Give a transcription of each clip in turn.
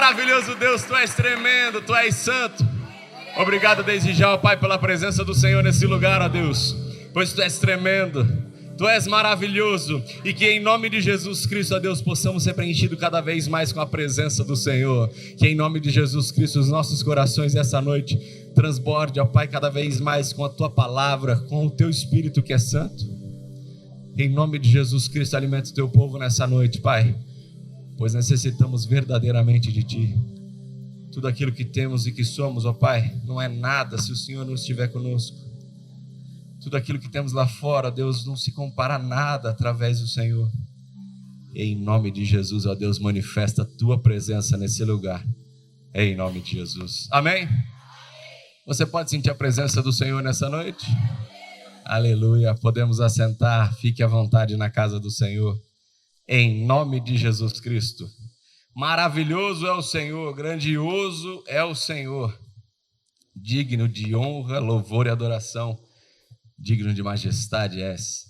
Maravilhoso Deus, Tu és tremendo, Tu és santo. Obrigado desde já, ó Pai, pela presença do Senhor nesse lugar, ó Deus, pois Tu és tremendo, Tu és maravilhoso, e que em nome de Jesus Cristo, ó Deus, possamos ser preenchidos cada vez mais com a presença do Senhor. Que em nome de Jesus Cristo os nossos corações essa noite transborde, ó Pai, cada vez mais com a Tua palavra, com o Teu Espírito que é santo. Em nome de Jesus Cristo, alimenta o Teu povo nessa noite, Pai, pois necessitamos verdadeiramente de Ti. Tudo aquilo que temos e que somos, ó Pai, não é nada se o Senhor não estiver conosco. Tudo aquilo que temos lá fora, Deus, não se compara a nada através do Senhor. E em nome de Jesus, ó Deus, manifesta a Tua presença nesse lugar. Em nome de Jesus. Amém? Você pode sentir a presença do Senhor nessa noite? Aleluia. Podemos assentar. Fique à vontade na casa do Senhor. Em nome de Jesus Cristo. Maravilhoso é o Senhor, grandioso é o Senhor, digno de honra, louvor e adoração, digno de majestade és.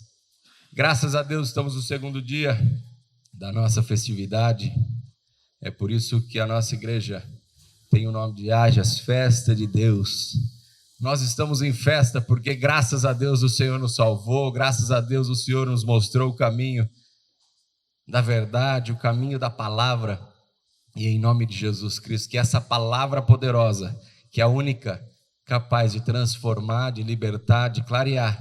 Graças a Deus estamos no segundo dia da nossa festividade. É por isso que a nossa igreja tem o nome de Ajas, Festa de Deus. Nós estamos em festa porque graças a Deus o Senhor nos salvou, graças a Deus o Senhor nos mostrou o caminho da verdade, o caminho da palavra. E em nome de Jesus Cristo, que essa palavra poderosa, que é a única capaz de transformar, de libertar, de clarear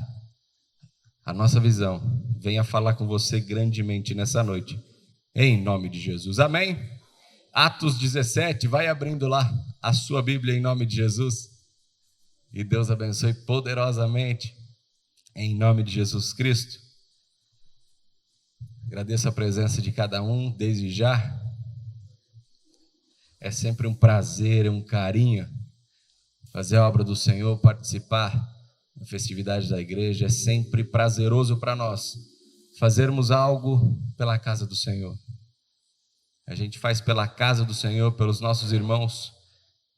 a nossa visão, venha falar com você grandemente nessa noite, em nome de Jesus. Amém? Atos 17, vai abrindo lá a sua Bíblia em nome de Jesus, e Deus abençoe poderosamente, em nome de Jesus Cristo. Agradeço a presença de cada um desde já. É sempre um prazer, um carinho fazer a obra do Senhor, participar da festividade da igreja. É sempre prazeroso para nós fazermos algo pela casa do Senhor. A gente faz pela casa do Senhor, pelos nossos irmãos,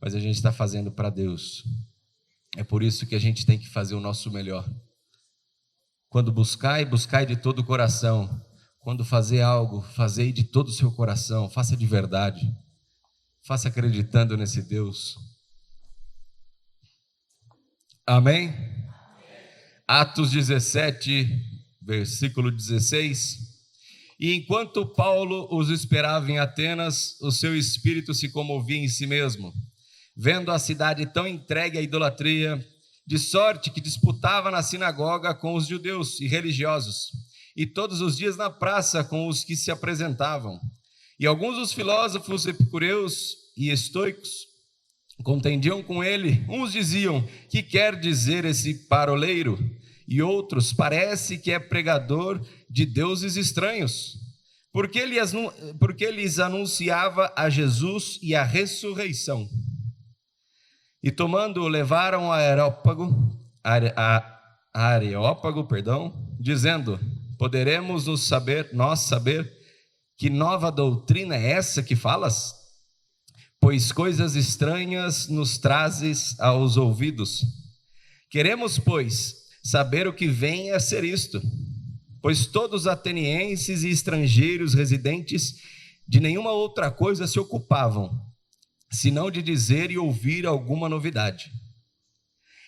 mas a gente está fazendo para Deus. É por isso que a gente tem que fazer o nosso melhor. Quando buscai, buscai de todo o coração. Quando fazer algo, fazei de todo o seu coração, faça de verdade. Faça acreditando nesse Deus. Amém? Atos 17, versículo 16. E enquanto Paulo os esperava em Atenas, o seu espírito se comovia em si mesmo, vendo a cidade tão entregue à idolatria, de sorte que disputava na sinagoga com os judeus e religiosos, e todos os dias na praça com os que se apresentavam. E alguns dos filósofos epicureus e estoicos contendiam com ele. Uns diziam: que quer dizer esse paroleiro? E outros: parece que é pregador de deuses estranhos, porque lhes anunciava a Jesus e a ressurreição. E tomando-o, levaram a Areópago, dizendo: poderemos nós saber que nova doutrina é essa que falas? Pois coisas estranhas nos trazes aos ouvidos. Queremos, pois, saber o que vem a ser isto. Pois todos os atenienses e estrangeiros residentes de nenhuma outra coisa se ocupavam, senão de dizer e ouvir alguma novidade.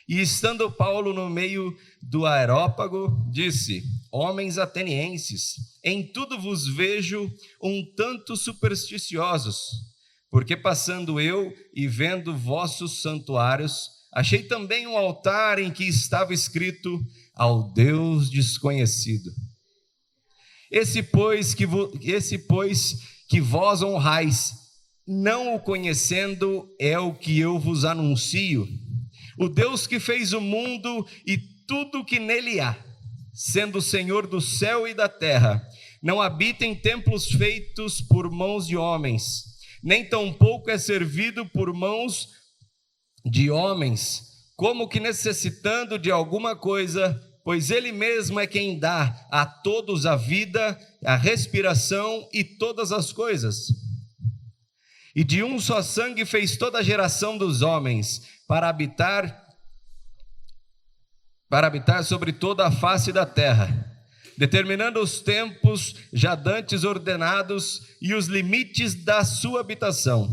E estando Paulo no meio do Areópago, disse: homens atenienses, em tudo vos vejo um tanto supersticiosos, porque passando eu e vendo vossos santuários, achei também um altar em que estava escrito: ao Deus desconhecido. Esse pois que vós honrais, não o conhecendo, é o que eu vos anuncio. O Deus que fez o mundo e tudo o que nele há, sendo o Senhor do céu e da terra, não habita em templos feitos por mãos de homens, nem tampouco é servido por mãos de homens, como que necessitando de alguma coisa, pois ele mesmo é quem dá a todos a vida, a respiração e todas as coisas. E de um só sangue fez toda a geração dos homens, para habitar sobre toda a face da terra, determinando os tempos já dantes ordenados e os limites da sua habitação,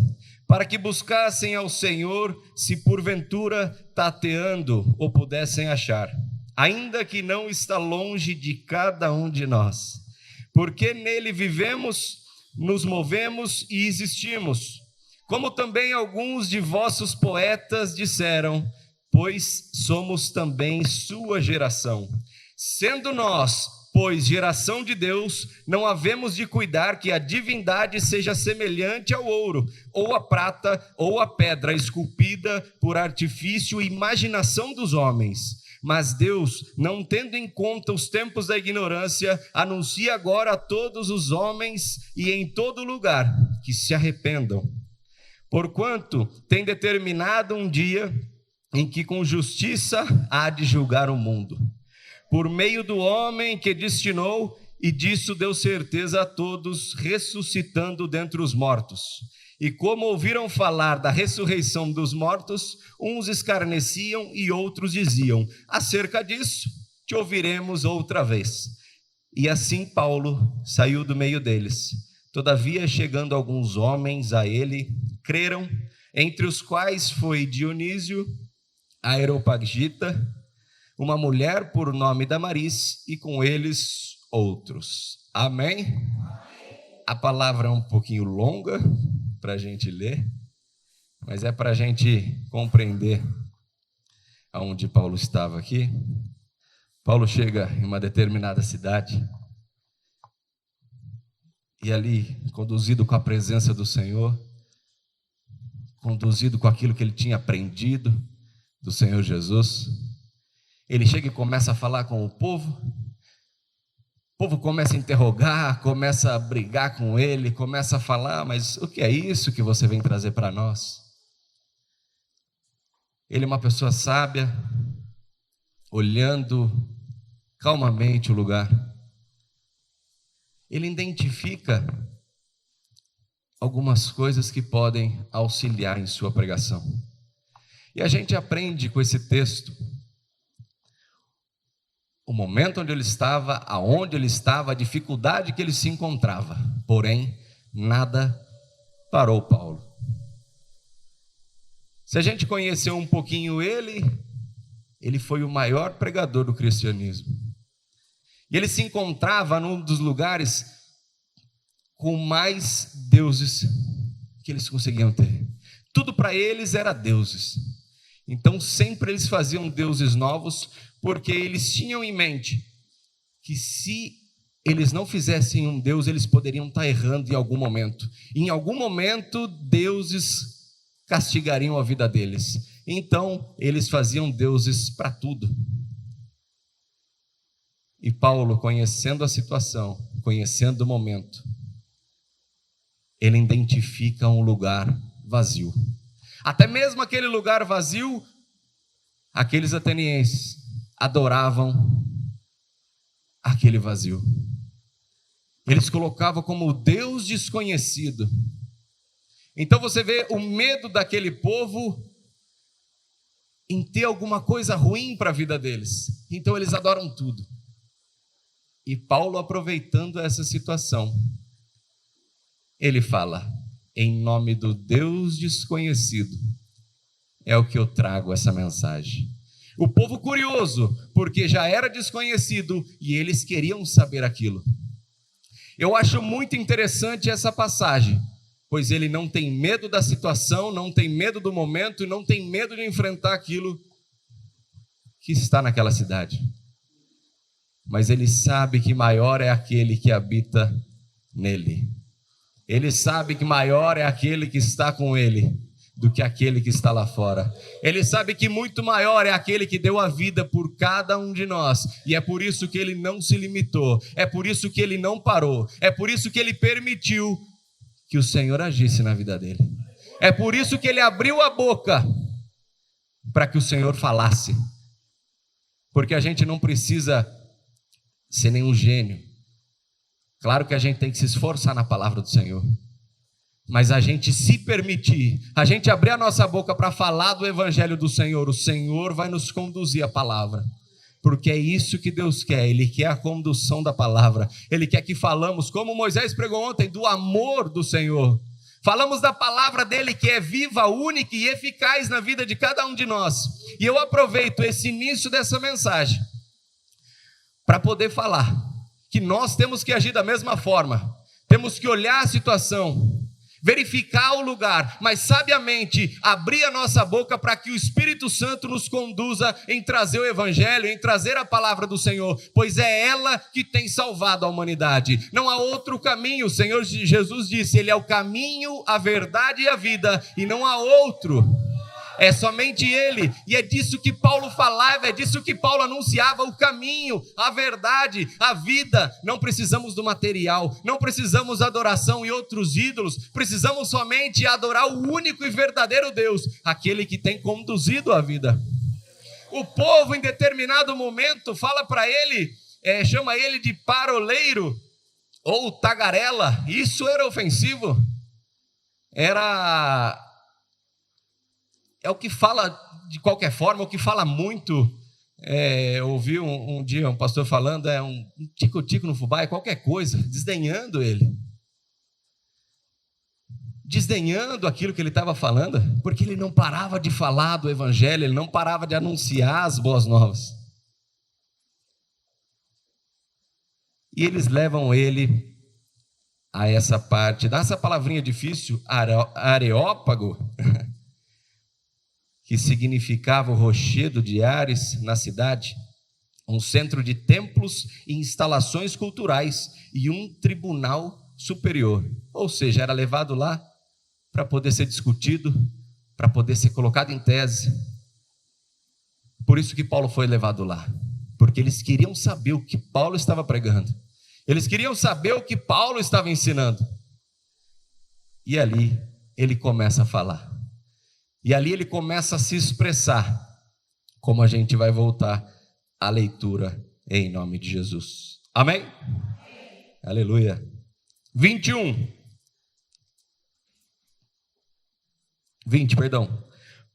para que buscassem ao Senhor, se porventura tateando o pudessem achar, ainda que não está longe de cada um de nós, porque nele vivemos, nos movemos e existimos, como também alguns de vossos poetas disseram, pois somos também sua geração. Sendo nós, pois, geração de Deus, não havemos de cuidar que a divindade seja semelhante ao ouro, ou a prata, ou a pedra esculpida por artifício e imaginação dos homens. Mas Deus, não tendo em conta os tempos da ignorância, anuncia agora a todos os homens e em todo lugar que se arrependam. Porquanto tem determinado um dia em que com justiça há de julgar o mundo, por meio do homem que destinou, e disso deu certeza a todos, ressuscitando dentre os mortos. E como ouviram falar da ressurreição dos mortos, uns escarneciam e outros diziam, acerca disso te ouviremos outra vez. E assim Paulo saiu do meio deles. Todavia, chegando alguns homens a ele, creram, entre os quais foi Dionísio, Areopagita, uma mulher por nome Damaris, e com eles outros. Amém? A palavra é um pouquinho longa para a gente ler, mas é para a gente compreender aonde Paulo estava aqui. Paulo chega em uma determinada cidade, e ali, conduzido com a presença do Senhor, conduzido com aquilo que ele tinha aprendido do Senhor Jesus, ele chega e começa a falar com o povo começa a interrogar, começa a brigar com ele, começa a falar, mas o que é isso que você vem trazer para nós? Ele é uma pessoa sábia, olhando calmamente o lugar. Ele identifica algumas coisas que podem auxiliar em sua pregação. E a gente aprende com esse texto o momento onde ele estava, aonde ele estava, a dificuldade que ele se encontrava. Porém, nada parou Paulo. Se a gente conheceu um pouquinho ele foi o maior pregador do cristianismo. E ele se encontrava num dos lugares com mais deuses que eles conseguiam ter. Tudo para eles era deuses. Então sempre eles faziam deuses novos, porque eles tinham em mente que se eles não fizessem um Deus, eles poderiam estar errando em algum momento. Em algum momento, deuses castigariam a vida deles. Então, eles faziam deuses para tudo. E Paulo, conhecendo a situação, conhecendo o momento, ele identifica um lugar vazio. Até mesmo aquele lugar vazio, aqueles atenienses adoravam aquele vazio. Eles colocavam como Deus desconhecido. Então você vê o medo daquele povo em ter alguma coisa ruim para a vida deles. Então eles adoram tudo. E Paulo, aproveitando essa situação, ele fala, em nome do Deus desconhecido, é o que eu trago essa mensagem. O povo curioso, porque já era desconhecido e eles queriam saber aquilo. Eu acho muito interessante essa passagem, pois ele não tem medo da situação, não tem medo do momento e não tem medo de enfrentar aquilo que está naquela cidade. Mas ele sabe que maior é aquele que habita nele. Ele sabe que maior é aquele que está com ele do que aquele que está lá fora. Ele sabe que muito maior é aquele que deu a vida por cada um de nós, e é por isso que ele não se limitou, é por isso que ele não parou, é por isso que ele permitiu que o Senhor agisse na vida dele, é por isso que ele abriu a boca para que o Senhor falasse, porque a gente não precisa ser nenhum gênio. Claro que a gente tem que se esforçar na palavra do Senhor, mas a gente se permitir, a gente abrir a nossa boca para falar do evangelho do Senhor, o Senhor vai nos conduzir a palavra, porque é isso que Deus quer. Ele quer a condução da palavra, Ele quer que falamos, como Moisés pregou ontem, do amor do Senhor, Falamos da palavra dele que é viva, única e eficaz na vida de cada um de nós. E eu aproveito esse início dessa mensagem para poder falar que nós temos que agir da mesma forma. Temos que olhar a situação, verificar o lugar, mas sabiamente abrir a nossa boca para que o Espírito Santo nos conduza em trazer o Evangelho, em trazer a palavra do Senhor, pois é ela que tem salvado a humanidade. Não há outro caminho. O Senhor Jesus disse, Ele é o caminho, a verdade e a vida, e não há outro. É somente Ele, e é disso que Paulo falava, é disso que Paulo anunciava, o caminho, a verdade, a vida. Não precisamos do material, não precisamos da adoração e outros ídolos, precisamos somente adorar o único e verdadeiro Deus, aquele que tem conduzido a vida. O povo em determinado momento fala para ele, chama ele de paroleiro ou tagarela. Isso era ofensivo, é o que fala de qualquer forma, o que fala muito. Eu ouvi um dia um pastor falando, um tico-tico no fubá, qualquer coisa, desdenhando ele. Desdenhando aquilo que ele estava falando, porque ele não parava de falar do Evangelho, ele não parava de anunciar as boas novas. E eles levam ele a essa parte, dá essa palavrinha difícil, Areópago, que significava o rochedo de Ares na cidade, um centro de templos e instalações culturais e um tribunal superior. Ou seja, era levado lá para poder ser discutido, para poder ser colocado em tese. Por isso que Paulo foi levado lá, porque eles queriam saber o que Paulo estava pregando, eles queriam saber o que Paulo estava ensinando. E ali ele começa a falar. E ali ele começa a se expressar, como a gente vai voltar à leitura em nome de Jesus. Amém? Aleluia. 20, perdão.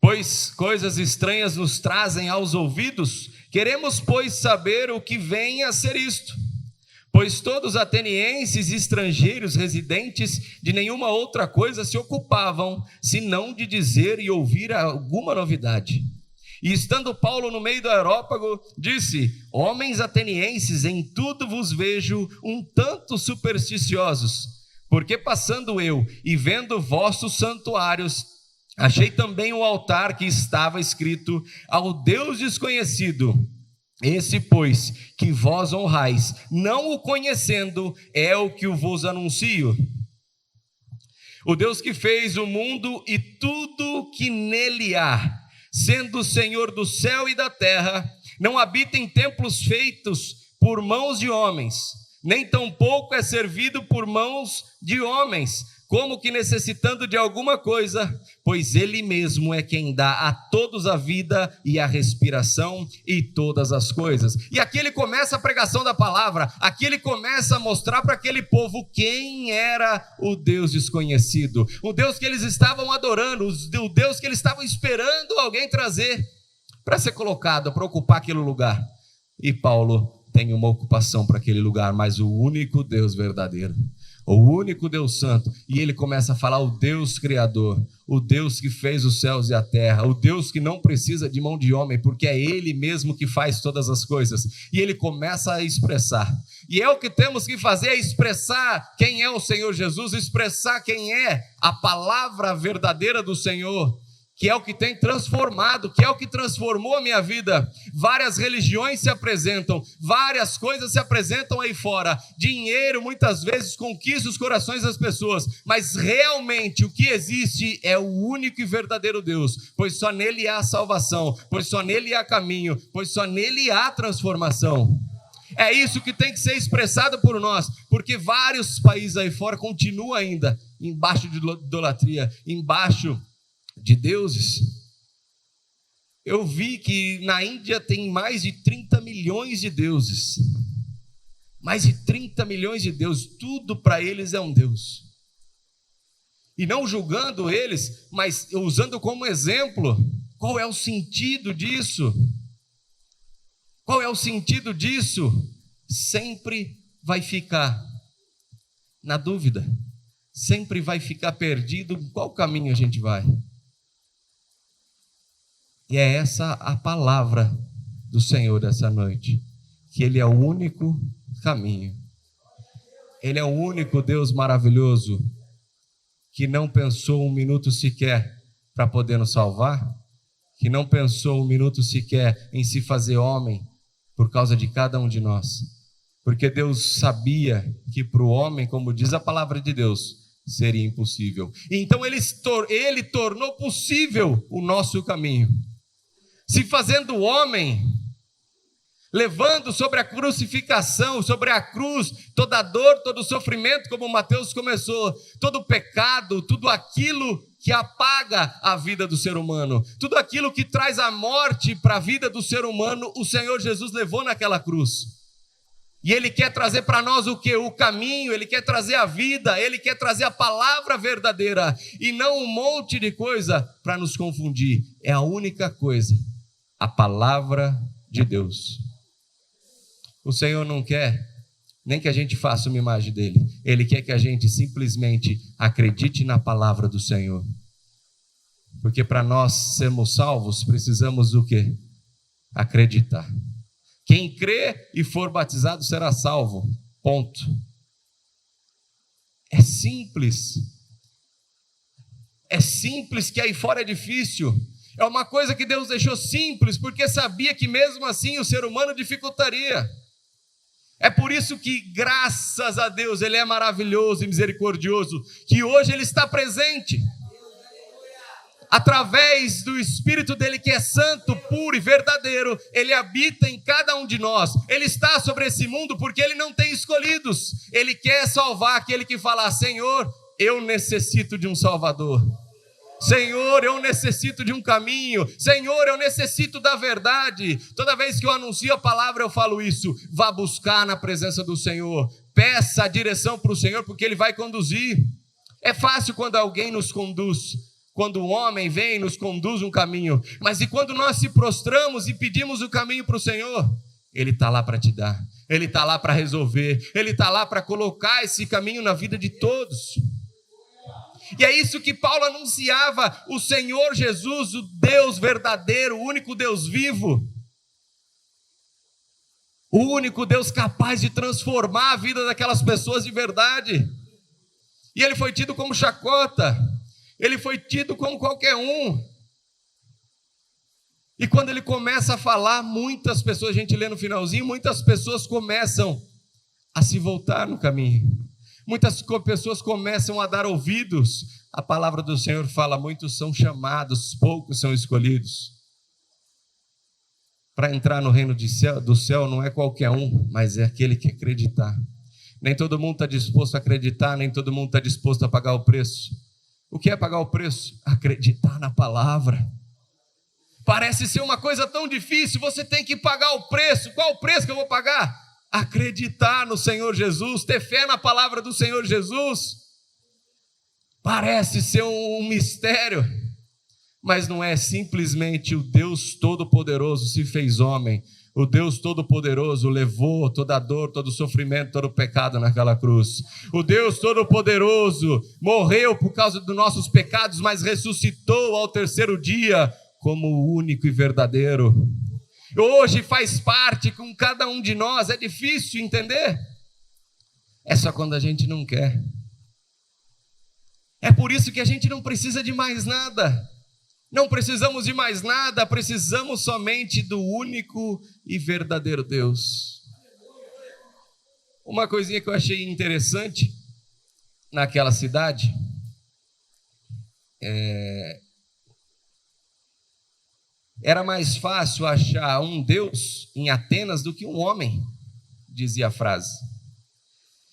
Pois coisas estranhas nos trazem aos ouvidos, queremos, pois, saber o que vem a ser isto. Pois todos atenienses e estrangeiros residentes de nenhuma outra coisa se ocupavam, senão de dizer e ouvir alguma novidade. E estando Paulo no meio do Areópago, disse: homens atenienses, em tudo vos vejo um tanto supersticiosos, porque passando eu e vendo vossos santuários, achei também o altar que estava escrito ao Deus desconhecido. Esse, pois, que vós honrais, não o conhecendo, é o que vos anuncio. O Deus que fez o mundo e tudo que nele há, sendo o Senhor do céu e da terra, não habita em templos feitos por mãos de homens, nem tampouco é servido por mãos de homens, como que necessitando de alguma coisa, pois Ele mesmo é quem dá a todos a vida e a respiração e todas as coisas. E aqui ele começa a pregação da palavra, aqui ele começa a mostrar para aquele povo quem era o Deus desconhecido, o Deus que eles estavam adorando, o Deus que eles estavam esperando alguém trazer para ser colocado, para ocupar aquele lugar. E Paulo tem uma ocupação para aquele lugar, mas o único Deus verdadeiro, o único Deus santo, e ele começa a falar o Deus criador, o Deus que fez os céus e a terra, o Deus que não precisa de mão de homem, porque é Ele mesmo que faz todas as coisas, e ele começa a expressar, e é o que temos que fazer, é expressar quem é o Senhor Jesus, expressar quem é a palavra verdadeira do Senhor, que é o que tem transformado, que é o que transformou a minha vida. Várias religiões se apresentam, várias coisas se apresentam aí fora, dinheiro muitas vezes conquista os corações das pessoas, mas realmente o que existe é o único e verdadeiro Deus, pois só nele há salvação, pois só nele há caminho, pois só nele há transformação. É isso que tem que ser expressado por nós, porque vários países aí fora continuam ainda embaixo de idolatria, embaixo de deuses. Eu vi que na Índia tem mais de 30 milhões de deuses, mais de 30 milhões de deuses, tudo para eles é um Deus, e não julgando eles, mas usando como exemplo. Qual é o sentido disso? Qual é o sentido disso? Sempre vai ficar na dúvida, sempre vai ficar perdido em qual caminho a gente vai. E é essa a palavra do Senhor essa noite, que Ele é o único caminho. Ele é o único Deus maravilhoso que não pensou um minuto sequer para poder nos salvar, que não pensou um minuto sequer em se fazer homem por causa de cada um de nós, porque Deus sabia que para o homem, como diz a palavra de Deus, seria impossível. Então Ele tornou possível o nosso caminho, se fazendo homem, levando sobre a crucificação, sobre a cruz, toda a dor, todo o sofrimento, como Mateus começou, todo o pecado, tudo aquilo que apaga a vida do ser humano, tudo aquilo que traz a morte para a vida do ser humano, o Senhor Jesus levou naquela cruz. E Ele quer trazer para nós o quê? O caminho, Ele quer trazer a vida, Ele quer trazer a palavra verdadeira, e não um monte de coisa para nos confundir. É a única coisa, a palavra de Deus. O Senhor não quer nem que a gente faça uma imagem dele. Ele quer que a gente simplesmente acredite na palavra do Senhor. Porque para nós sermos salvos, precisamos do quê? Acreditar. Quem crê e for batizado será salvo. Ponto. É simples. É simples, que aí fora é difícil. É uma coisa que Deus deixou simples, porque sabia que mesmo assim o ser humano dificultaria. É por isso que, graças a Deus, Ele é maravilhoso e misericordioso, que hoje Ele está presente, através do Espírito dEle, que é santo, puro e verdadeiro. Ele habita em cada um de nós. Ele está sobre esse mundo porque Ele não tem escolhidos. Ele quer salvar aquele que fala: Senhor, eu necessito de um Salvador. Senhor, eu necessito de um caminho. Senhor, eu necessito da verdade. Toda vez que eu anuncio a palavra, eu falo isso. Vá buscar na presença do Senhor. Peça a direção para o Senhor, porque Ele vai conduzir. É fácil quando alguém nos conduz, quando um homem vem e nos conduz um caminho. Mas e quando nós se prostramos e pedimos o caminho para o Senhor? Ele está lá para te dar. Ele está lá para resolver. Ele está lá para colocar esse caminho na vida de todos. E é isso que Paulo anunciava: o Senhor Jesus, o Deus verdadeiro, o único Deus vivo, o único Deus capaz de transformar a vida daquelas pessoas de verdade. E Ele foi tido como chacota, Ele foi tido como qualquer um. E quando Ele começa a falar, muitas pessoas, a gente lê no finalzinho, muitas pessoas começam a se voltar no caminho. Muitas pessoas começam a dar ouvidos. A palavra do Senhor fala: muitos são chamados, poucos são escolhidos. Para entrar no reino do céu não é qualquer um, mas é aquele que acreditar. Nem todo mundo está disposto a acreditar, nem todo mundo está disposto a pagar o preço. O que é pagar o preço? Acreditar na palavra. Parece ser uma coisa tão difícil. Você tem que pagar o preço. Qual o preço que eu vou pagar? Acreditar no Senhor Jesus, ter fé na palavra do Senhor Jesus. Parece ser um mistério, mas não é. Simplesmente o Deus Todo-Poderoso se fez homem. O Deus Todo-Poderoso levou toda a dor, todo o sofrimento, todo o pecado naquela cruz. O Deus Todo-Poderoso morreu por causa dos nossos pecados, mas ressuscitou ao terceiro dia como o único e verdadeiro. Hoje faz parte com cada um de nós. É difícil entender? É só quando a gente não quer. É por isso que a gente não precisa de mais nada. Não precisamos de mais nada, precisamos somente do único e verdadeiro Deus. Uma coisinha que eu achei interessante naquela cidade era mais fácil achar um Deus em Atenas do que um homem, dizia a frase.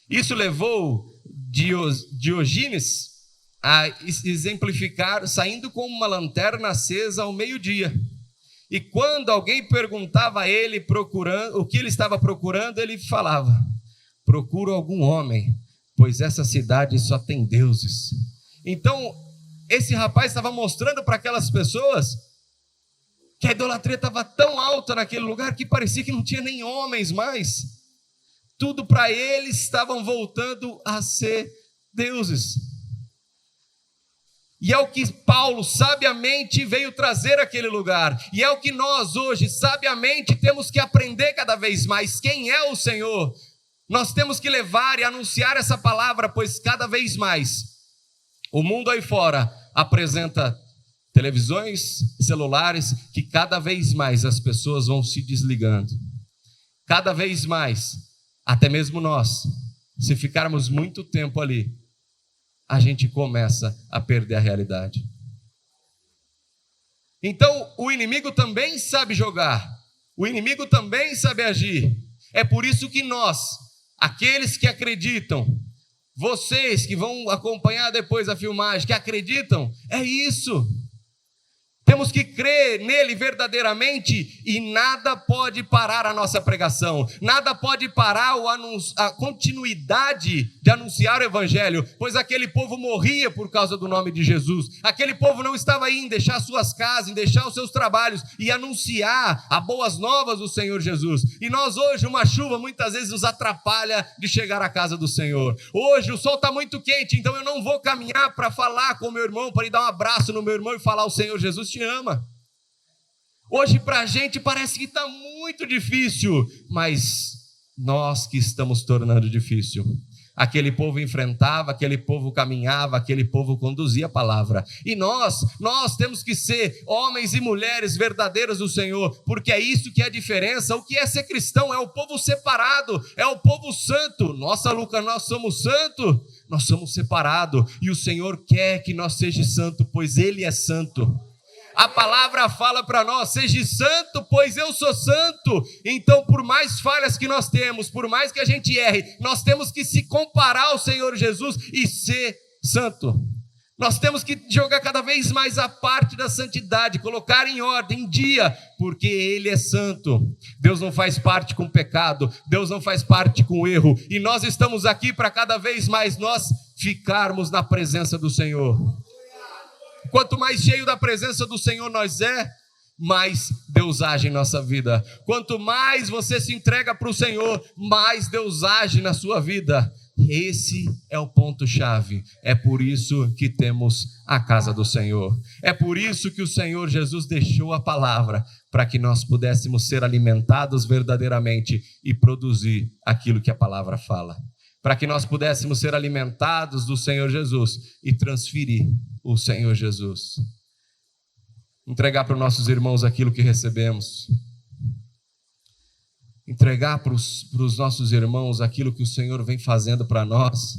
Isso levou Diógenes a exemplificar saindo com uma lanterna acesa ao meio-dia. E quando alguém perguntava a ele procurando o que ele estava procurando, ele falava: procuro algum homem, pois essa cidade só tem deuses. Então, esse rapaz estava mostrando para aquelas pessoas que a idolatria estava tão alta naquele lugar que parecia que não tinha nem homens mais. Tudo para eles estavam voltando a ser deuses. E é o que Paulo sabiamente veio trazer àquele lugar. E é o que nós hoje sabiamente temos que aprender cada vez mais. Quem é o Senhor? Nós temos que levar e anunciar essa palavra, pois cada vez mais o mundo aí fora apresenta televisões, celulares, que cada vez mais as pessoas vão se desligando. Cada vez mais, até mesmo nós, se ficarmos muito tempo ali, a gente começa a perder a realidade. Então, o inimigo também sabe jogar, o inimigo também sabe agir. É por isso que nós, aqueles que acreditam, vocês que vão acompanhar depois a filmagem, que acreditam, é isso. Temos que crer nele verdadeiramente e nada pode parar a nossa pregação, nada pode parar a continuidade de anunciar o evangelho, pois aquele povo morria por causa do nome de Jesus, aquele povo não estava aí em deixar suas casas, em deixar os seus trabalhos e anunciar as boas novas do Senhor Jesus. E nós hoje, uma chuva muitas vezes nos atrapalha de chegar à casa do Senhor. Hoje o sol está muito quente, então eu não vou caminhar para falar com o meu irmão, para ir dar um abraço no meu irmão e falar: o Senhor Jesus te ama. Hoje para a gente parece que está muito difícil, mas nós que estamos tornando difícil. Aquele povo enfrentava, aquele povo caminhava, aquele povo conduzia a palavra. E nós temos que ser homens e mulheres verdadeiros do Senhor, porque é isso que é a diferença. O que é ser cristão? É o povo separado, é o povo santo. Nossa, Lucas, nós somos santos? Nós somos separados, e o Senhor quer que nós sejamos santos, pois Ele é santo. A palavra fala para nós: seja santo, pois eu sou santo. Então, por mais falhas que nós temos, por mais que a gente erre, nós temos que se comparar ao Senhor Jesus e ser santo. Nós temos que jogar cada vez mais a parte da santidade, colocar em ordem, em dia, porque Ele é santo. Deus não faz parte com pecado, Deus não faz parte com erro, e nós estamos aqui para cada vez mais nós ficarmos na presença do Senhor. Quanto mais cheio da presença do Senhor nós mais Deus age em nossa vida. Quanto mais você se entrega para o Senhor, mais Deus age na sua vida. Esse é o ponto-chave. É por isso que temos a casa do Senhor. É por isso que o Senhor Jesus deixou a palavra, para que nós pudéssemos ser alimentados verdadeiramente e produzir aquilo que a palavra fala. Para que nós pudéssemos ser alimentados do Senhor Jesus e transferir o Senhor Jesus. Entregar para os nossos irmãos aquilo que recebemos. Entregar para os nossos irmãos aquilo que o Senhor vem fazendo para nós.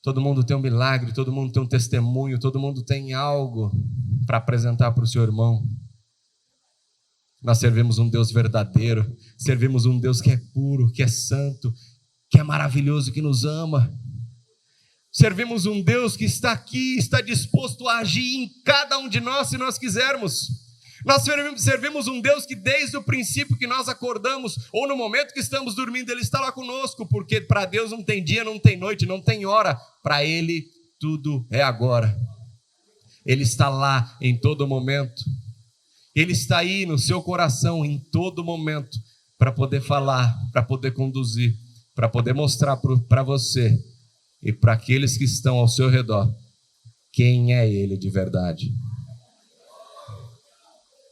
Todo mundo tem um milagre, todo mundo tem um testemunho, todo mundo tem algo para apresentar para o seu irmão. Nós servimos um Deus verdadeiro, servimos um Deus que é puro, que é santo, que é maravilhoso, que nos ama. Servimos um Deus que está aqui, está disposto a agir em cada um de nós, se nós quisermos. Nós servimos um Deus que desde o princípio que nós acordamos, ou no momento que estamos dormindo, Ele está lá conosco, porque para Deus não tem dia, não tem noite, não tem hora. Para Ele tudo é agora. Ele está lá em todo momento. Ele está aí no seu coração em todo momento, para poder falar, para poder conduzir, para poder mostrar para você e para aqueles que estão ao seu redor quem é Ele de verdade.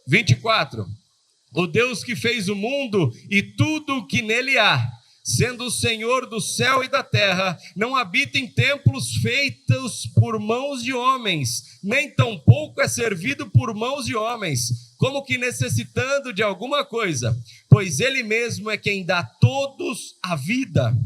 24. O Deus que fez o mundo e tudo o que nele há, sendo o Senhor do céu e da terra, não habita em templos feitos por mãos de homens, nem tampouco é servido por mãos de homens, como que necessitando de alguma coisa, pois Ele mesmo é quem dá a todos a vida,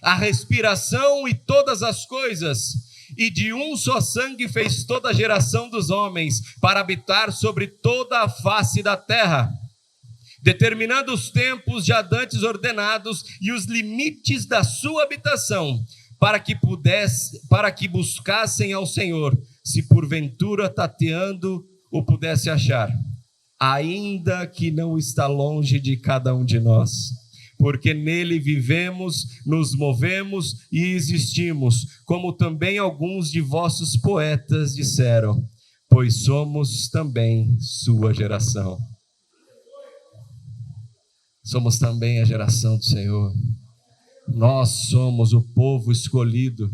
a respiração e todas as coisas, e de um só sangue fez toda a geração dos homens, para habitar sobre toda a face da terra, determinando os tempos já dantes ordenados e os limites da sua habitação, para que buscassem ao Senhor, se porventura tateando o pudesse achar, ainda que não está longe de cada um de nós, porque nele vivemos, nos movemos e existimos, como também alguns de vossos poetas disseram, pois somos também sua geração. Somos também a geração do Senhor. Nós somos o povo escolhido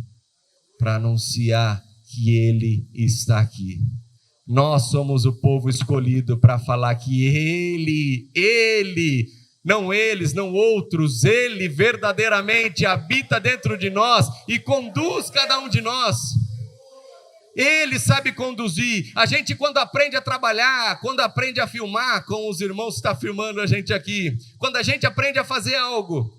para anunciar que Ele está aqui. Nós somos o povo escolhido para falar que Ele, não eles, não outros, Ele verdadeiramente habita dentro de nós e conduz cada um de nós. Ele sabe conduzir. A gente, quando aprende a trabalhar, quando aprende a filmar, com os irmãos que estão filmando a gente aqui, quando a gente aprende a fazer algo,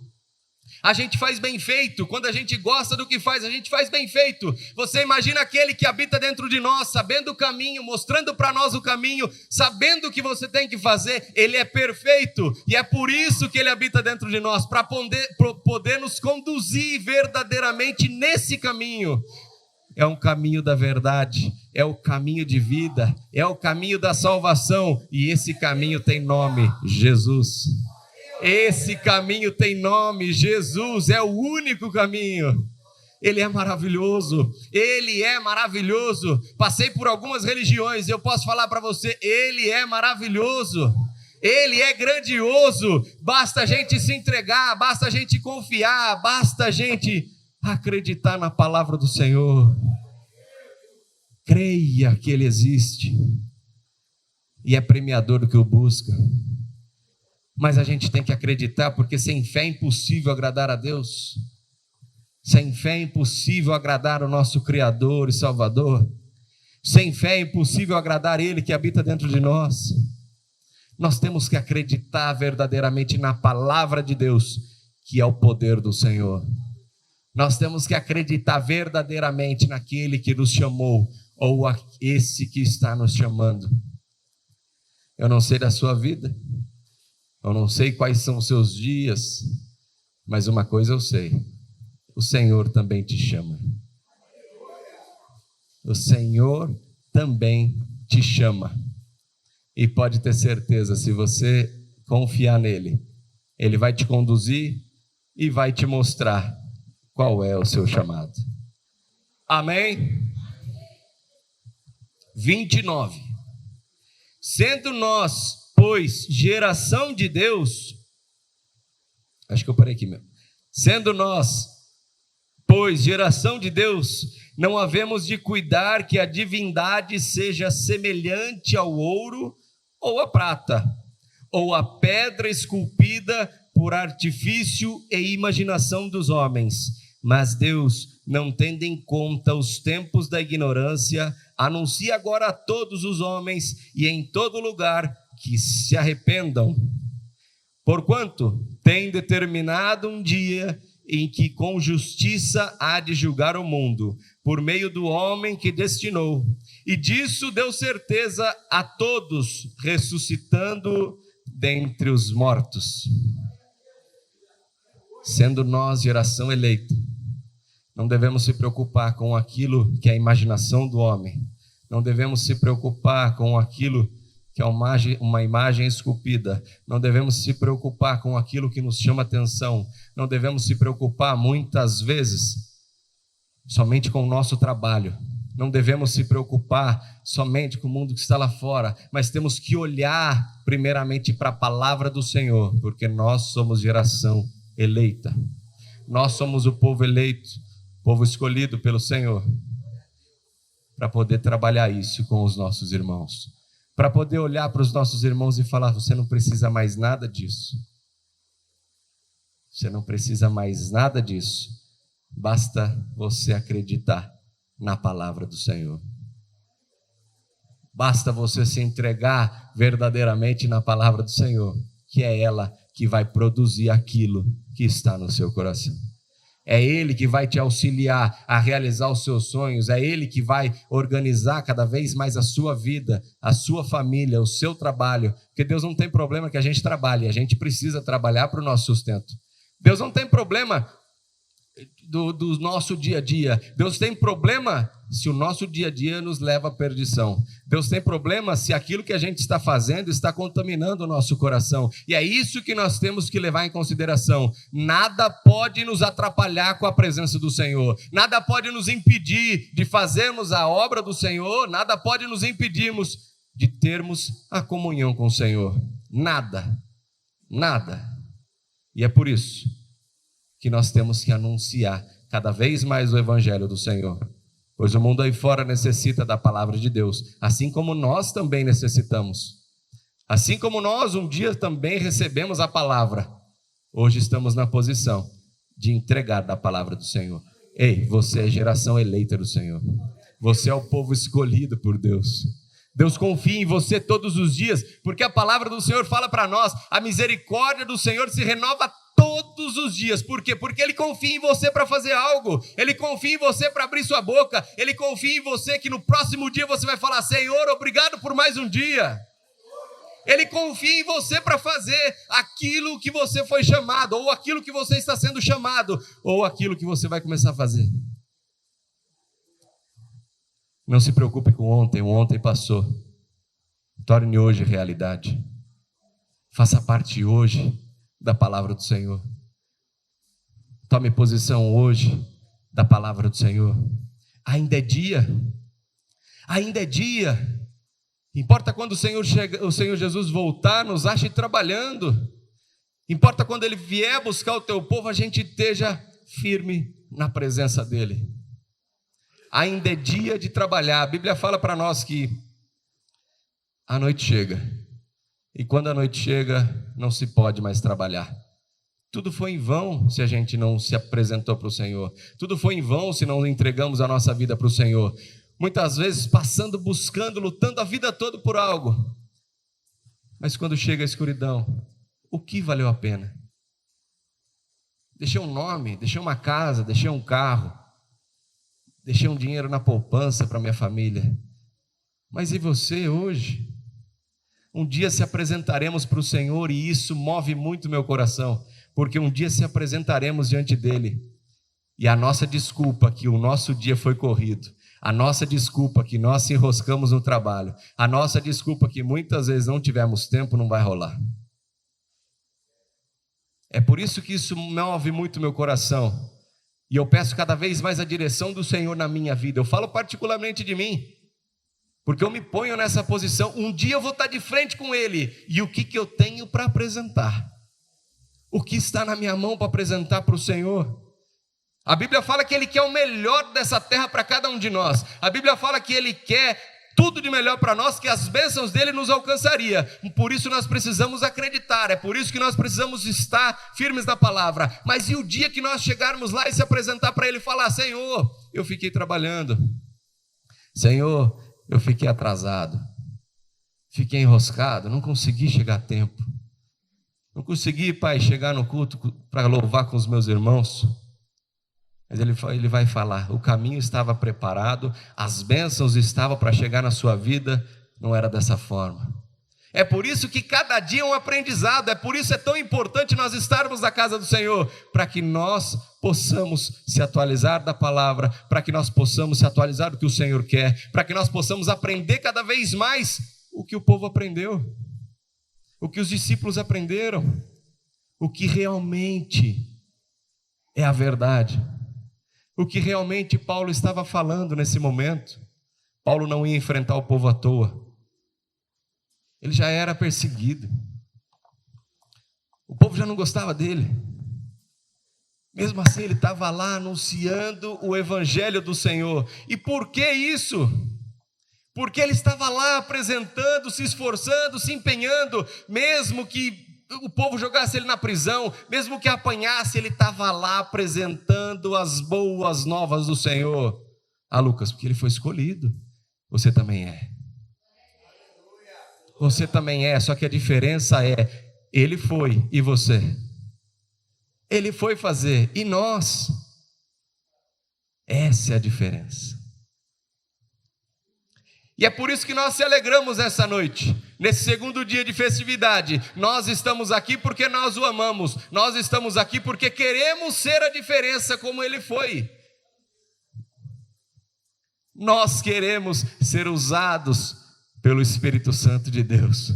a gente faz bem feito. Quando a gente gosta do que faz, a gente faz bem feito. Você imagina aquele que habita dentro de nós, sabendo o caminho, mostrando para nós o caminho, sabendo o que você tem que fazer. Ele é perfeito e é por isso que Ele habita dentro de nós, para poder nos conduzir verdadeiramente nesse caminho. É um caminho da verdade, é o caminho de vida, é o caminho da salvação, e esse caminho tem nome: Jesus. Esse caminho tem nome: Jesus, é o único caminho. Ele é maravilhoso, Ele é maravilhoso. Passei por algumas religiões, eu posso falar para você, Ele é maravilhoso, Ele é grandioso. Basta a gente se entregar, basta a gente confiar, basta a gente acreditar na palavra do Senhor. Creia que Ele existe e é premiador do que o busca. Mas a gente tem que acreditar, porque sem fé é impossível agradar a Deus. Sem fé é impossível agradar o nosso Criador e Salvador. Sem fé é impossível agradar Ele que habita dentro de nós. Nós temos que acreditar verdadeiramente na palavra de Deus, que é o poder do Senhor. Nós temos que acreditar verdadeiramente naquele que nos chamou, ou esse que está nos chamando. Eu não sei da sua vida, eu não sei quais são os seus dias, mas uma coisa eu sei: o Senhor também te chama. O Senhor também te chama. E pode ter certeza, se você confiar nele, Ele vai te conduzir e vai te mostrar qual é o seu chamado. Amém? 29. Sendo nós, pois, geração de Deus, acho que eu parei aqui mesmo. Sendo nós, pois, geração de Deus, não havemos de cuidar que a divindade seja semelhante ao ouro ou à prata, ou à pedra esculpida por artifício e imaginação dos homens. Mas Deus, não tendo em conta os tempos da ignorância, anuncia agora a todos os homens e em todo lugar que se arrependam. Porquanto tem determinado um dia em que com justiça há de julgar o mundo, por meio do homem que destinou. E disso deu certeza a todos, ressuscitando dentre os mortos. Sendo nós geração eleita, não devemos se preocupar com aquilo que é a imaginação do homem. Não devemos se preocupar com aquilo que é uma imagem esculpida. Não devemos se preocupar com aquilo que nos chama atenção. Não devemos se preocupar, muitas vezes, somente com o nosso trabalho. Não devemos se preocupar somente com o mundo que está lá fora, mas temos que olhar primeiramente para a palavra do Senhor, porque nós somos geração eleita. Nós somos o povo eleito, povo escolhido pelo Senhor, para poder trabalhar isso com os nossos irmãos, para poder olhar para os nossos irmãos e falar: você não precisa mais nada disso, você não precisa mais nada disso, basta você acreditar na palavra do Senhor, basta você se entregar verdadeiramente na palavra do Senhor, que é ela que vai produzir aquilo que está no seu coração. É Ele que vai te auxiliar a realizar os seus sonhos, é Ele que vai organizar cada vez mais a sua vida, a sua família, o seu trabalho, porque Deus não tem problema que a gente trabalhe, a gente precisa trabalhar para o nosso sustento. Deus não tem problema do nosso dia a dia. Deus tem problema se o nosso dia a dia nos leva à perdição. Deus tem problema se aquilo que a gente está fazendo está contaminando o nosso coração. E é isso que nós temos que levar em consideração. Nada pode nos atrapalhar com a presença do Senhor. Nada pode nos impedir de fazermos a obra do Senhor. Nada pode nos impedirmos de termos a comunhão com o Senhor. Nada. Nada. E é por isso que nós temos que anunciar cada vez mais o Evangelho do Senhor. pois o mundo aí fora necessita da palavra de Deus, assim como nós também necessitamos. Assim como nós um dia também recebemos a palavra, hoje estamos na posição de entregar da palavra do Senhor. Ei, você é geração eleita do Senhor. Você é o povo escolhido por Deus. Deus confia em você todos os dias, porque a palavra do Senhor fala para nós, a misericórdia do Senhor se renova todos os dias. Por quê? Porque Ele confia em você para fazer algo. Ele confia em você para abrir sua boca. Ele confia em você que no próximo dia você vai falar: Senhor, obrigado por mais um dia. Ele confia em você para fazer aquilo que você foi chamado, ou aquilo que você está sendo chamado, ou aquilo que você vai começar a fazer. Não se preocupe com ontem, o ontem passou. Torne hoje realidade. Faça parte hoje da palavra do Senhor. Tome posição hoje da palavra do Senhor. Ainda é dia. Ainda é dia. Importa quando o Senhor Jesus voltar, nos ache trabalhando. Importa quando Ele vier buscar o teu povo, a gente esteja firme na presença dEle. Ainda é dia de trabalhar. A Bíblia fala para nós que a noite chega. E quando a noite chega, não se pode mais trabalhar. Tudo foi em vão se a gente não se apresentou para o Senhor. Tudo foi em vão se não entregamos a nossa vida para o Senhor. Muitas vezes passando, buscando, lutando a vida toda por algo. Mas quando chega a escuridão, o que valeu a pena? Deixei um nome, deixei uma casa, deixei um carro, deixei um dinheiro na poupança para minha família. Mas e você hoje? Um dia se apresentaremos para o Senhor e isso move muito meu coração, porque um dia se apresentaremos diante dEle. E a nossa desculpa que o nosso dia foi corrido, a nossa desculpa que nós se enroscamos no trabalho, a nossa desculpa que muitas vezes não tivemos tempo, não vai rolar. É por isso que isso move muito meu coração. E eu peço cada vez mais a direção do Senhor na minha vida. Eu falo particularmente de mim, porque eu me ponho nessa posição. Um dia eu vou estar de frente com Ele. E o que eu tenho para apresentar? O que está na minha mão para apresentar para o Senhor? A Bíblia fala que Ele quer o melhor dessa terra para cada um de nós. A Bíblia fala que Ele quer tudo de melhor para nós, que as bênçãos dEle nos alcançaria. Por isso nós precisamos acreditar, é por isso que nós precisamos estar firmes na palavra. Mas e o dia que nós chegarmos lá e se apresentar para Ele e falar: Senhor, eu fiquei trabalhando. Senhor, eu fiquei atrasado. Fiquei enroscado, não consegui chegar a tempo. Não consegui, Pai, chegar no culto para louvar com os meus irmãos. Mas ele vai falar: o caminho estava preparado, as bênçãos estavam para chegar na sua vida, não era dessa forma. É por isso que cada dia é um aprendizado, é por isso é tão importante nós estarmos na casa do Senhor, para que nós possamos se atualizar da palavra, para que nós possamos se atualizar do que o Senhor quer, para que nós possamos aprender cada vez mais o que o povo aprendeu, o que os discípulos aprenderam, o que realmente é a verdade. O que realmente Paulo estava falando nesse momento. Paulo não ia enfrentar o povo à toa. Ele já era perseguido. O povo já não gostava dele. Mesmo assim, ele estava lá anunciando o evangelho do Senhor. E por que isso? Porque ele estava lá apresentando, se esforçando, se empenhando, mesmo que o povo jogasse ele na prisão, mesmo que apanhasse, ele estava lá apresentando as boas novas do Senhor. Ah, Lucas, porque ele foi escolhido. Você também é. Você também é, só que a diferença é: ele foi e você. Ele foi fazer e nós. Essa é a diferença. E é por isso que nós se alegramos essa noite, nesse segundo dia de festividade. Nós estamos aqui porque nós o amamos. Nós estamos aqui porque queremos ser a diferença como Ele foi. Nós queremos ser usados pelo Espírito Santo de Deus.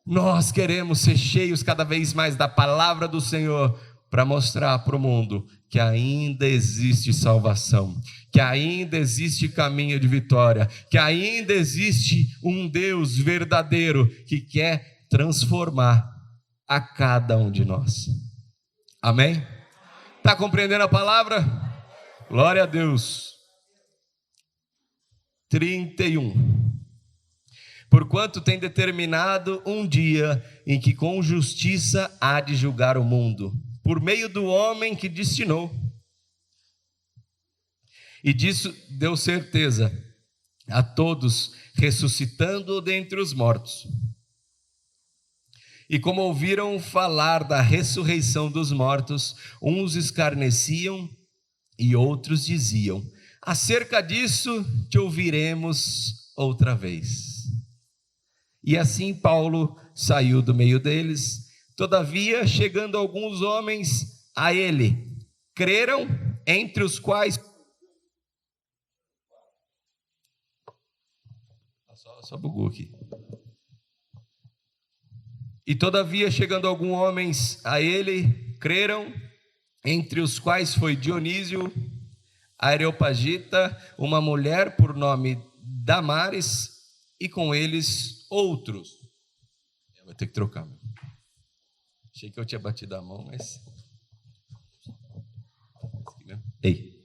Nós queremos ser cheios cada vez mais da palavra do Senhor, para mostrar para o mundo que ainda existe salvação, que ainda existe caminho de vitória, que ainda existe um Deus verdadeiro que quer transformar a cada um de nós. Amém? Está compreendendo a palavra? Glória a Deus. 31. Porquanto tem determinado um dia em que com justiça há de julgar o mundo, por meio do homem que destinou. E disso deu certeza a todos, ressuscitando dentre os mortos. E como ouviram falar da ressurreição dos mortos, uns escarneciam e outros diziam: acerca disso te ouviremos outra vez. E assim Paulo saiu do meio deles. Todavia, chegando alguns homens a ele, creram, entre os quais... Só bugou aqui. E todavia, chegando alguns homens a ele, creram, entre os quais foi Dionísio, Areopagita, uma mulher por nome Damares, e com eles outros. Vai ter que trocar. Achei que eu tinha batido a mão, mas... Ei.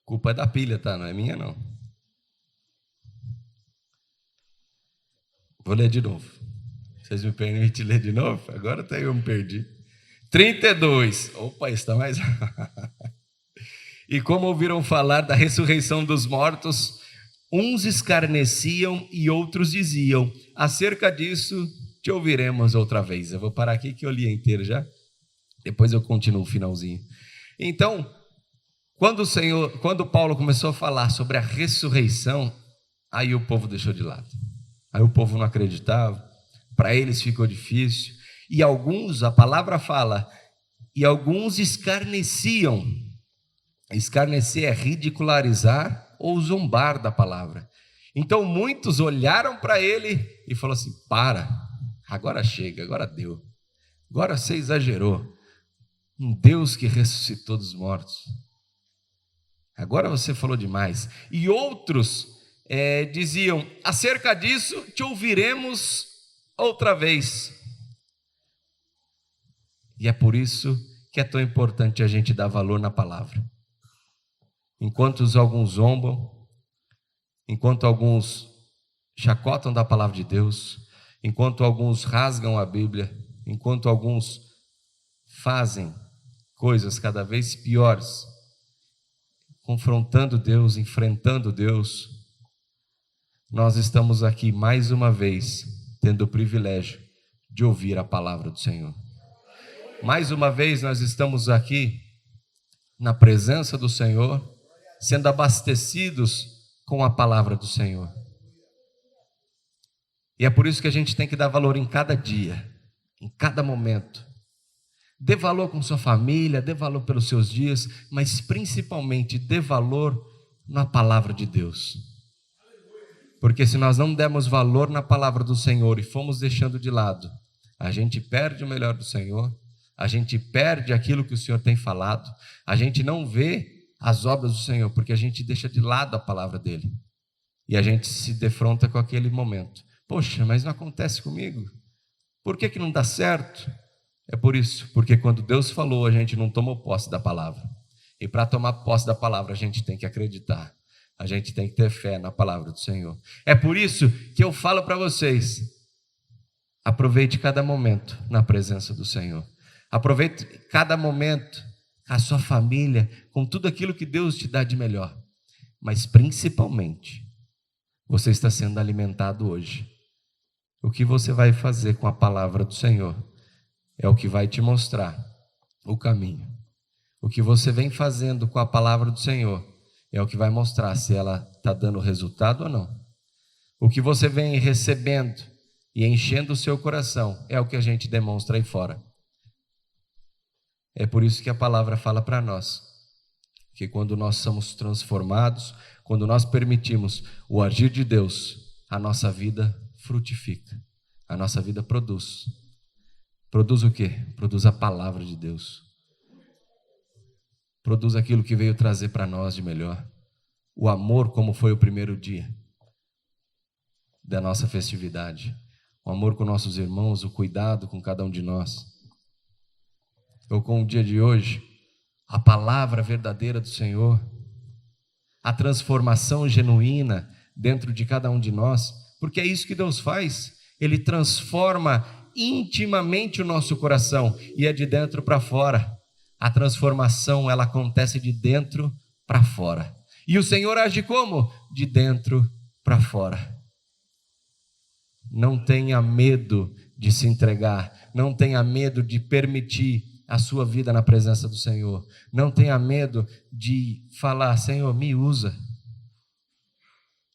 Culpa é da pilha, tá? Não é minha, não. Vou ler de novo. Vocês me permitem ler de novo? Agora até eu me perdi. 32. Opa, está mais... E como ouviram falar da ressurreição dos mortos, uns escarneciam e outros diziam: acerca disso te ouviremos outra vez. Eu vou parar aqui que eu li inteiro já. Depois eu continuo o finalzinho. Então, quando Paulo começou a falar sobre a ressurreição, aí o povo deixou de lado. Aí o povo não acreditava, para eles ficou difícil. E alguns, a palavra fala, e alguns escarneciam. Escarnecer é ridicularizar ou zombar da palavra. Então muitos olharam para ele e falaram assim: para, agora chega, agora deu. Agora você exagerou. Um Deus que ressuscitou dos mortos. Agora você falou demais. E outros diziam: acerca disso te ouviremos outra vez. E é por isso que é tão importante a gente dar valor na palavra. Enquanto alguns zombam, enquanto alguns chacotam da palavra de Deus, enquanto alguns rasgam a Bíblia, enquanto alguns fazem coisas cada vez piores, confrontando Deus, enfrentando Deus, nós estamos aqui mais uma vez tendo o privilégio de ouvir a palavra do Senhor. Mais uma vez nós estamos aqui na presença do Senhor, sendo abastecidos com a palavra do Senhor. E é por isso que a gente tem que dar valor em cada dia, em cada momento. Dê valor com sua família, dê valor pelos seus dias, mas principalmente dê valor na palavra de Deus. Porque se nós não dermos valor na palavra do Senhor e fomos deixando de lado, a gente perde o melhor do Senhor, a gente perde aquilo que o Senhor tem falado, a gente não vê as obras do Senhor, porque a gente deixa de lado a palavra dele. E a gente se defronta com aquele momento. Poxa, mas não acontece comigo. Por que não dá certo? É por isso, porque quando Deus falou, a gente não tomou posse da palavra. E para tomar posse da palavra, a gente tem que acreditar. A gente tem que ter fé na palavra do Senhor. É por isso que eu falo para vocês: aproveite cada momento na presença do Senhor. Aproveite cada momento, a sua família, com tudo aquilo que Deus te dá de melhor. Mas principalmente, você está sendo alimentado hoje. O que você vai fazer com a palavra do Senhor é o que vai te mostrar o caminho. O que você vem fazendo com a palavra do Senhor é o que vai mostrar se ela está dando resultado ou não. O que você vem recebendo e enchendo o seu coração é o que a gente demonstra aí fora. É por isso que a palavra fala para nós, que quando nós somos transformados, quando nós permitimos o agir de Deus, a nossa vida frutifica, a nossa vida produz. Produz o quê? Produz a palavra de Deus. Produz aquilo que veio trazer para nós de melhor. O amor, como foi o primeiro dia da nossa festividade. O amor com nossos irmãos, o cuidado com cada um de nós. Ou com o dia de hoje, a palavra verdadeira do Senhor, a transformação genuína dentro de cada um de nós, porque é isso que Deus faz. Ele transforma intimamente o nosso coração e é de dentro para fora. A transformação, ela acontece de dentro para fora. E o Senhor age como? De dentro para fora. Não tenha medo de se entregar, não tenha medo de permitir a sua vida na presença do Senhor. Não tenha medo de falar: Senhor, me usa.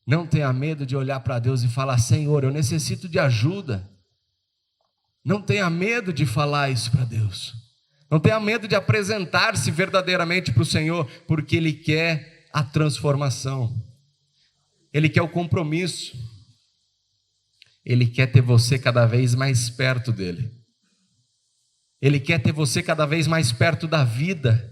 Não tenha medo de olhar para Deus e falar: Senhor, eu necessito de ajuda. Não tenha medo de falar isso para Deus. Não tenha medo de apresentar-se verdadeiramente para o Senhor, porque Ele quer a transformação. Ele quer o compromisso. Ele quer ter você cada vez mais perto dEle. Ele quer ter você cada vez mais perto da vida.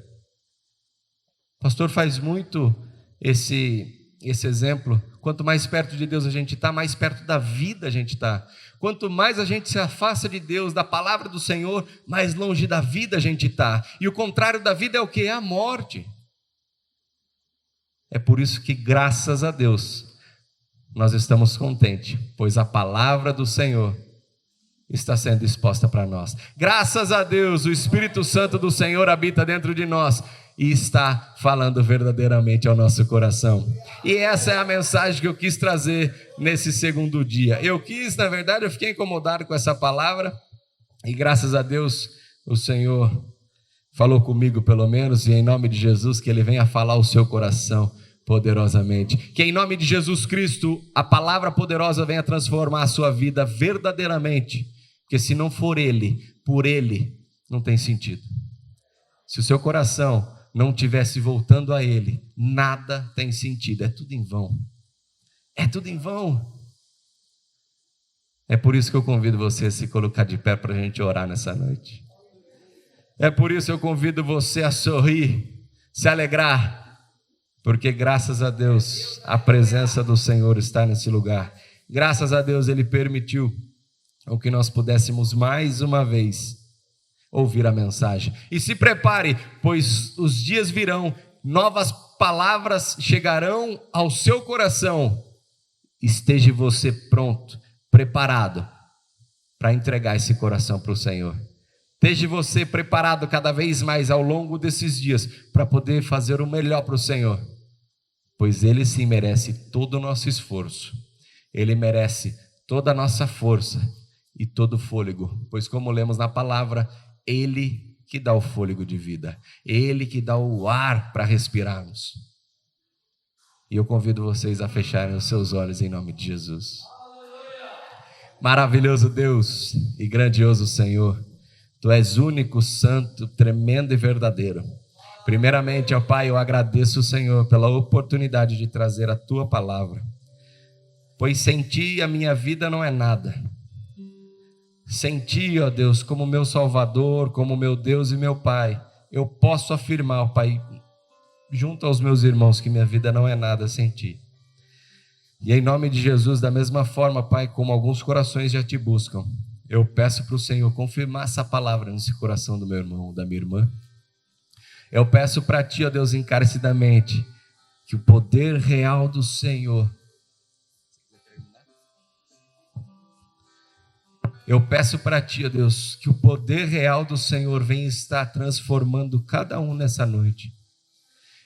O pastor faz muito esse exemplo. Quanto mais perto de Deus a gente está, mais perto da vida a gente está. Quanto mais a gente se afasta de Deus, da palavra do Senhor, mais longe da vida a gente está. E o contrário da vida é o quê? É a morte. É por isso que, graças a Deus, nós estamos contentes, pois a palavra do Senhor está sendo exposta para nós. Graças a Deus, o Espírito Santo do Senhor habita dentro de nós e está falando verdadeiramente ao nosso coração. E essa é a mensagem que eu quis trazer nesse segundo dia. Na verdade, eu fiquei incomodado com essa palavra e graças a Deus o Senhor falou comigo pelo menos, e em nome de Jesus que Ele venha falar ao seu coração poderosamente. Que em nome de Jesus Cristo a palavra poderosa venha transformar a sua vida verdadeiramente. Porque se não for Ele, por Ele, não tem sentido. Se o seu coração não estivesse voltando a Ele, nada tem sentido, é tudo em vão. É tudo em vão. É por isso que eu convido você a se colocar de pé para a gente orar nessa noite. É por isso que eu convido você a sorrir, se alegrar, porque graças a Deus a presença do Senhor está nesse lugar. Graças a Deus Ele permitiu o que nós pudéssemos mais uma vez ouvir a mensagem. E se prepare, pois os dias virão, novas palavras chegarão ao seu coração. Esteja você pronto, preparado para entregar esse coração para o Senhor. Esteja você preparado cada vez mais ao longo desses dias para poder fazer o melhor para o Senhor, pois Ele sim merece todo o nosso esforço. Ele merece toda a nossa força e todo o fôlego, pois como lemos na palavra, Ele que dá o fôlego de vida, Ele que dá o ar para respirarmos. E eu convido vocês a fecharem os seus olhos em nome de Jesus. Maravilhoso Deus e grandioso Senhor, Tu és único, santo, tremendo e verdadeiro. Primeiramente, ó Pai, eu agradeço o Senhor pela oportunidade de trazer a Tua palavra, pois sem Ti a minha vida não é nada. Sem Ti, ó Deus, como meu Salvador, como meu Deus e meu Pai, eu posso afirmar, ó Pai, junto aos meus irmãos, que minha vida não é nada sem Ti. E em nome de Jesus, da mesma forma, Pai, como alguns corações já Te buscam, eu peço para o Senhor confirmar essa palavra nesse coração do meu irmão, da minha irmã. Eu peço para Ti, ó Deus, encarecidamente, que o poder real do Senhor, eu peço para Ti, ó Deus, que o poder real do Senhor venha estar transformando cada um nessa noite.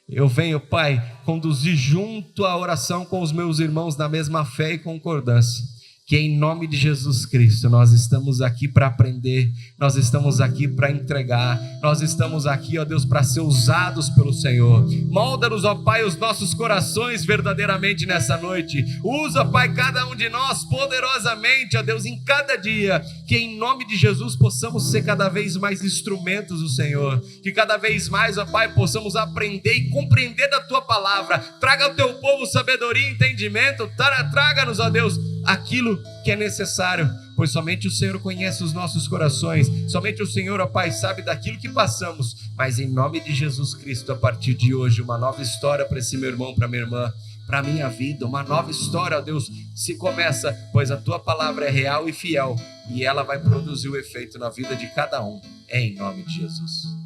Eu venho, Pai, conduzir junto à oração com os meus irmãos na mesma fé e concordância. Que em nome de Jesus Cristo nós estamos aqui para aprender, nós estamos aqui para entregar, nós estamos aqui, ó Deus, para ser usados pelo Senhor. Molda-nos, ó Pai, os nossos corações verdadeiramente nessa noite. Usa, Pai, cada um de nós poderosamente, ó Deus, em cada dia. Que em nome de Jesus possamos ser cada vez mais instrumentos do Senhor. Que cada vez mais, ó Pai, possamos aprender e compreender da Tua palavra. Traga ao Teu povo sabedoria e entendimento. Traga-nos, ó Deus, aquilo que é necessário, pois somente o Senhor conhece os nossos corações, somente o Senhor, ó Pai, sabe daquilo que passamos, mas em nome de Jesus Cristo, a partir de hoje, uma nova história para esse meu irmão, para minha irmã, para a minha vida, uma nova história, ó Deus, se começa, pois a Tua palavra é real e fiel, e ela vai produzir o efeito na vida de cada um, em nome de Jesus.